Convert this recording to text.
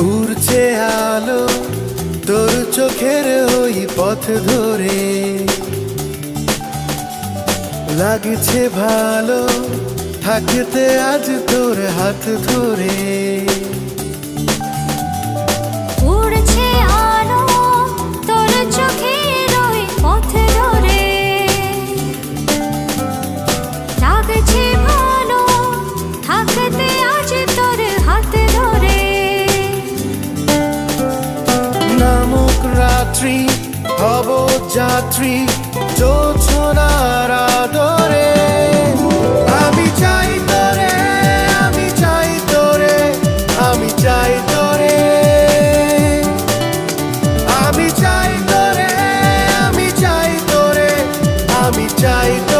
উড়ছে আলো তোর চোখের ওই পথ ধরে, লাগছে ভালো থাকতে আজ তোর হাত ধরে। উড়ছে আলো তোর চোখের ওই পথ ধরে, লাগছে ভালো থাকতে আজ তোর হাত ধরে। নামুক রাত্রি হব যাত্রী জোছনার আদরে, আমি চাই তোরে, আমি চাই তোরে, আমি চাই তোরে, আমি চাই তোরে, আমি চাই তোরে, আমি চাই তোরে।